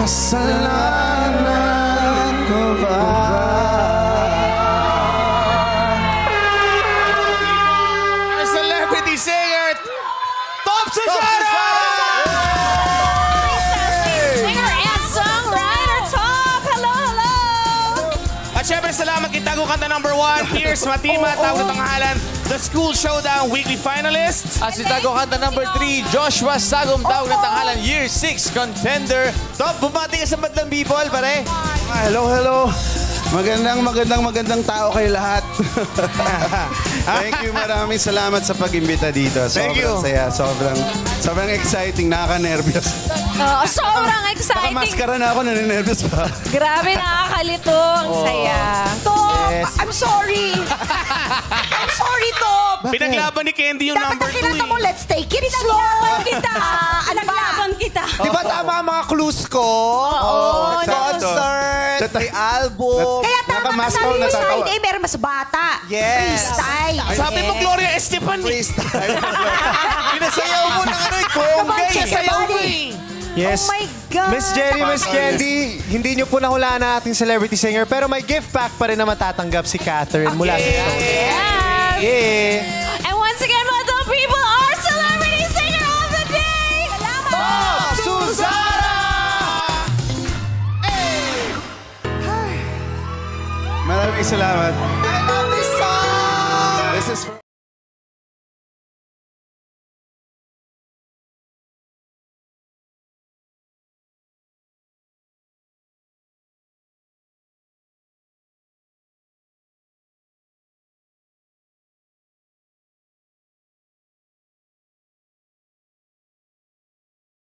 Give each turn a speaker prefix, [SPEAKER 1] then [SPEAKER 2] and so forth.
[SPEAKER 1] Kasalanan ko ba?
[SPEAKER 2] Our celebrity singer, Top Susana!
[SPEAKER 3] Singer and songwriter, Top! Hello, hello!
[SPEAKER 2] At syempre, salamat kay Tago Kanta #1, Pierce Matima, Tawag ng Tanghalan, The School Showdown Weekly Finalist.
[SPEAKER 4] At si Tago Kanta #3, Joshua Sagom, Tawag ng Tanghalan, Year 6 Contender. Top, bumati ka sa Madlang People, pare.
[SPEAKER 1] Hello, hello. Magandang tao kayo lahat. Thank you, maraming salamat sa pag-imbita dito.
[SPEAKER 4] Thank you.
[SPEAKER 1] Saya, sobrang exciting, nakaka-nervyos.
[SPEAKER 3] Sobrang exciting.
[SPEAKER 1] Nakamaskara na ako, naninervyos pa.
[SPEAKER 3] Grabe, nakakalito. Ang saya. Top!
[SPEAKER 1] Yes.
[SPEAKER 3] I'm sorry. I'm sorry, Top.
[SPEAKER 2] Pinaglaban ni Candy yung
[SPEAKER 3] Dapat
[SPEAKER 2] number
[SPEAKER 3] ang
[SPEAKER 2] 2
[SPEAKER 3] kinanta mo, let's take it slow. Kita. Ano ba? Kita.
[SPEAKER 4] Di ba tama ang mga clues ko?
[SPEAKER 3] Oo,
[SPEAKER 4] concert, may album.
[SPEAKER 3] Kaya tama ka
[SPEAKER 1] Nakamask
[SPEAKER 3] sabi
[SPEAKER 1] ako,
[SPEAKER 3] mo
[SPEAKER 1] natatawa.
[SPEAKER 3] side A, pero mas bata.
[SPEAKER 4] Yes.
[SPEAKER 3] Freestyle.
[SPEAKER 2] Sabi mo, Gloria Estefan.
[SPEAKER 4] Freestyle. Pinasayaw mo ng ano, conga.
[SPEAKER 3] Sayaw mo
[SPEAKER 5] Yes.
[SPEAKER 3] Oh my God.
[SPEAKER 5] Miss Jenny, Miss Candy, hindi niyo po nahulaan na ating celebrity singer, pero may gift pack pa rin na matatanggap si Catherine mula sa Stone.
[SPEAKER 3] Yeah.
[SPEAKER 5] Yeah.
[SPEAKER 3] And once again, Madlang People, our celebrity singer of the day. Salamat.
[SPEAKER 4] Susana!
[SPEAKER 1] Maraming salamat.